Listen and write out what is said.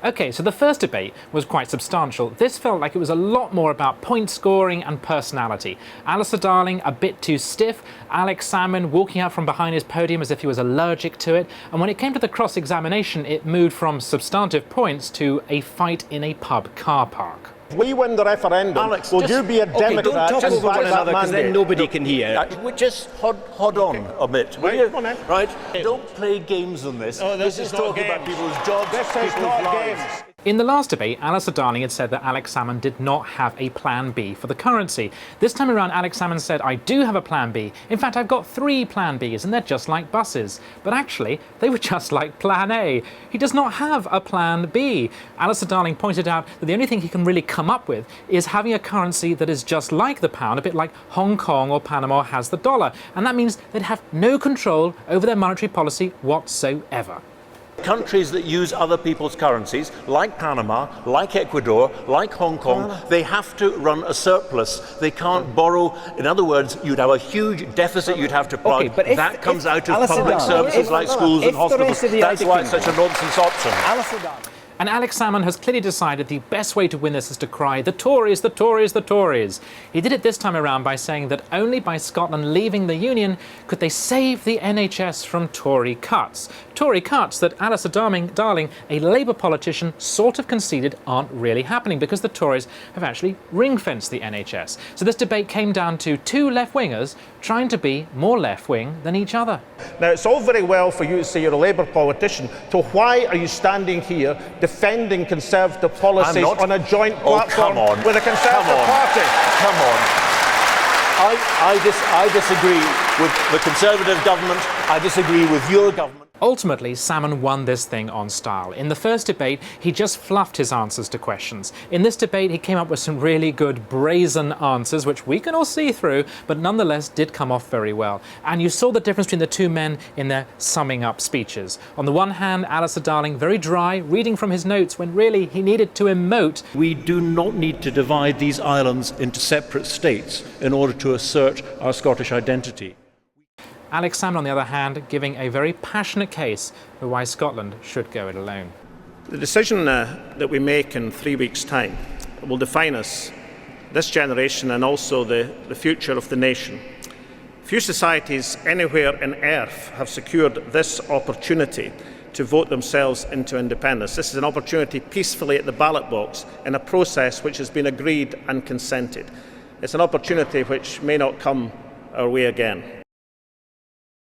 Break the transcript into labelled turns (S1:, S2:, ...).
S1: OK, so the first debate was quite substantial. This felt like it was a lot more about point scoring and personality. Alistair Darling a bit too stiff, Alex Salmond walking out from behind his podium as if he was allergic to it, and when it came to the cross-examination it moved from substantive points to a fight in a pub car park.
S2: If we win the referendum,
S3: Alex,
S2: will you be a Democrat?
S3: Don't talk over one another, because then nobody
S2: can
S3: hear. Just hold on a bit.
S2: Right, come on in.
S3: Right? Don't play games on this.
S2: Oh,
S3: this is talking about people's jobs, people's lives.
S1: In the last debate, Alistair Darling had said that Alex Salmond did not have a plan B for the currency. This time around, Alex Salmond said, I do have a plan B. In fact, I've got 3 plan Bs and they're just like buses. But actually, they were just like plan A. He does not have a plan B. Alistair Darling pointed out that the only thing he can really come up with is having a currency that is just like the pound, a bit like Hong Kong or Panama has the dollar. And that means they'd have no control over their monetary policy whatsoever.
S3: Countries that use other people's currencies, like Panama, like Ecuador, like Hong Kong, they have to run a surplus. They can't borrow. In other words, you'd have a huge deficit you'd have to plug.
S4: Okay, but
S3: that comes out of public services like schools and hospitals. That's why it's such a nonsense option.
S1: And Alex Salmond has clearly decided the best way to win this is to cry, the Tories, the Tories, the Tories. He did it this time around by saying that only by Scotland leaving the Union could they save the NHS from Tory cuts. Tory cuts that Alistair Darling, a Labour politician, sort of conceded aren't really happening because the Tories have actually ring-fenced the NHS. So this debate came down to 2 left-wingers trying to be more left-wing than each other.
S2: Now, it's all very well for you to say you're a Labour politician, so why are you standing here defending Conservative policies on a joint platform with a Conservative Party?
S3: Come on. I disagree with the Conservative government. I disagree with your government.
S1: Ultimately, Salmond won this thing on style. In the first debate, he just fluffed his answers to questions. In this debate, he came up with some really good brazen answers, which we can all see through, but nonetheless did come off very well. And you saw the difference between the 2 men in their summing up speeches. On the one hand, Alistair Darling, very dry, reading from his notes when really he needed to emote.
S5: We do not need to divide these islands into separate states in order to assert our Scottish identity.
S1: Alex Salmond, on the other hand, giving a very passionate case for why Scotland should go it alone.
S2: The decision that we make in 3 weeks' time will define us, this generation, and also the future of the nation. Few societies anywhere on earth have secured this opportunity to vote themselves into independence. This is an opportunity peacefully at the ballot box in a process which has been agreed and consented. It's an opportunity which may not come our way again.